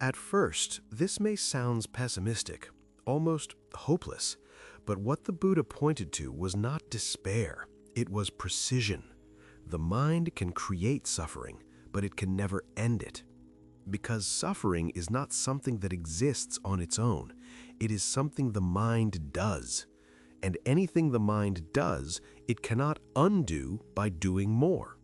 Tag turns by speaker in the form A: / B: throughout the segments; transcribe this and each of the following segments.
A: At first, this may sound pessimistic, almost hopeless, but what the Buddha pointed to was not despair, it was precision. The mind can create suffering, but it can never end it. Because suffering is not something that exists on its own, it is something the mind does. And anything the mind does, it cannot undo by doing more.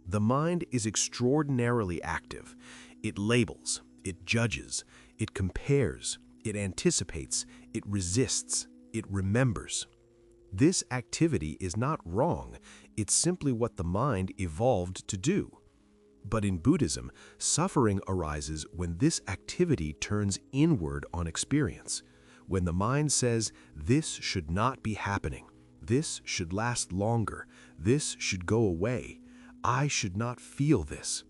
A: The mind is extraordinarily active. It labels, it judges, it compares, it anticipates, it resists, it remembers. This activity is not wrong, it's simply what the mind evolved to do. But in Buddhism, suffering arises when this activity turns inward on experience, when the mind says, this should not be happening, this should last longer, this should go away, I should not feel this.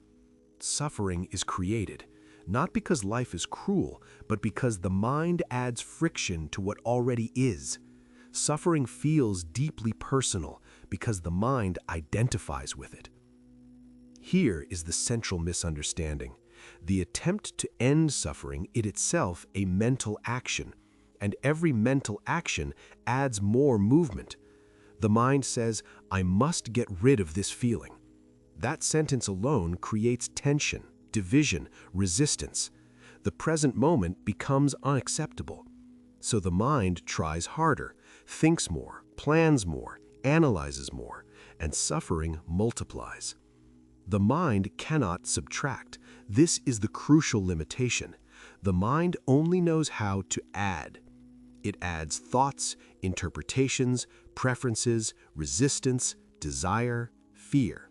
A: Suffering is created, not because life is cruel, but because the mind adds friction to what already is. Suffering feels deeply personal because the mind identifies with it. Here is the central misunderstanding. The attempt to end suffering is itself a mental action, and every mental action adds more movement. The mind says, I must get rid of this feeling. That sentence alone creates tension, division, resistance. The present moment becomes unacceptable. So the mind tries harder, thinks more, plans more, analyzes more, and suffering multiplies. The mind cannot subtract. This is the crucial limitation. The mind only knows how to add. It adds thoughts, interpretations, preferences, resistance, desire, fear.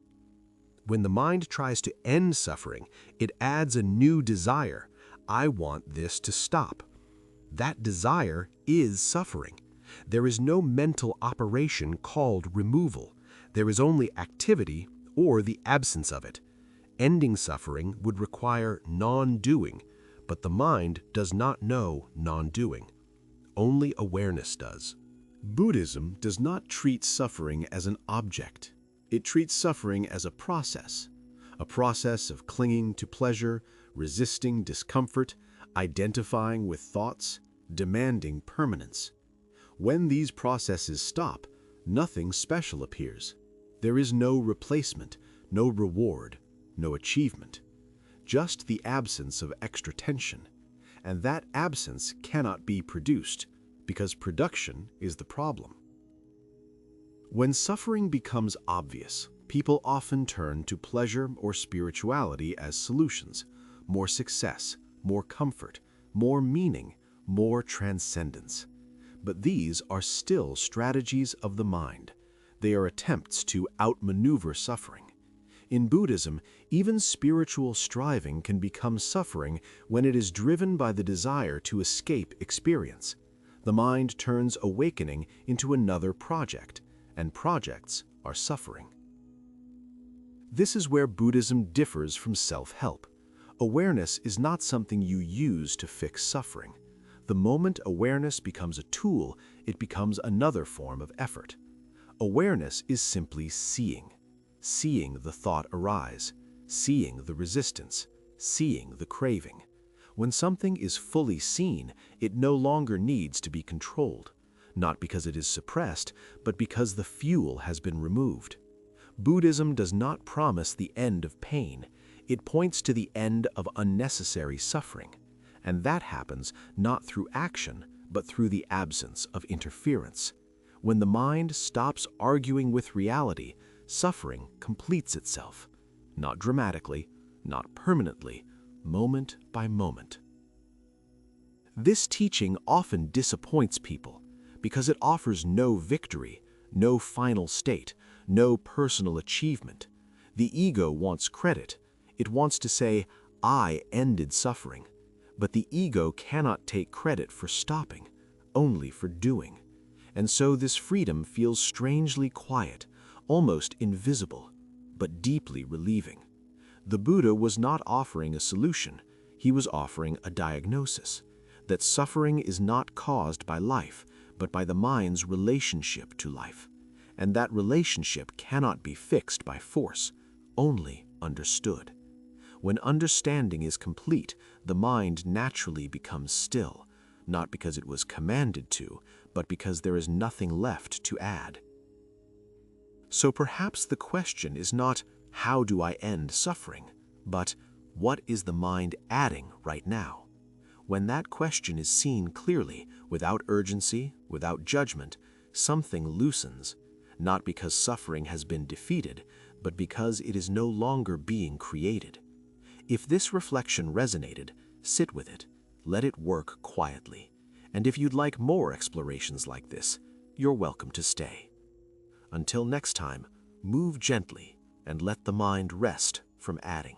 A: When the mind tries to end suffering, it adds a new desire. I want this to stop. That desire is suffering. There is no mental operation called removal. There is only activity or the absence of it. Ending suffering would require non-doing, but the mind does not know non-doing. Only awareness does. Buddhism does not treat suffering as an object. It treats suffering as a process of clinging to pleasure, resisting discomfort, identifying with thoughts, demanding permanence. When these processes stop, nothing special appears. There is no replacement, no reward, no achievement. Just the absence of extra tension. And that absence cannot be produced, because production is the problem. When suffering becomes obvious, people often turn to pleasure or spirituality as solutions. More success, more comfort, more meaning, more transcendence. But these are still strategies of the mind. They are attempts to outmaneuver suffering. In Buddhism, even spiritual striving can become suffering when it is driven by the desire to escape experience. The mind turns awakening into another project, and projects are suffering. This is where Buddhism differs from self-help. Awareness is not something you use to fix suffering. The moment awareness becomes a tool, it becomes another form of effort. Awareness is simply seeing. Seeing the thought arise, seeing the resistance, seeing the craving. When something is fully seen, it no longer needs to be controlled, not because it is suppressed, but because the fuel has been removed. Buddhism does not promise the end of pain. It points to the end of unnecessary suffering, and that happens not through action, but through the absence of interference. When the mind stops arguing with reality, suffering completes itself, not dramatically, not permanently, moment by moment. This teaching often disappoints people because it offers no victory, no final state, no personal achievement. The ego wants credit. It wants to say, I ended suffering. But the ego cannot take credit for stopping, only for doing. And so this freedom feels strangely quiet, almost invisible, but deeply relieving. The Buddha was not offering a solution. He was offering a diagnosis, that suffering is not caused by life, but by the mind's relationship to life. And that relationship cannot be fixed by force, only understood. When understanding is complete, the mind naturally becomes still, not because it was commanded to, but because there is nothing left to add. So perhaps the question is not, how do I end suffering? But, what is the mind adding right now? When that question is seen clearly, without urgency, without judgment, something loosens, not because suffering has been defeated, but because it is no longer being created. If this reflection resonated, sit with it, let it work quietly. And if you'd like more explorations like this, you're welcome to stay. Until next time, move gently and let the mind rest from adding.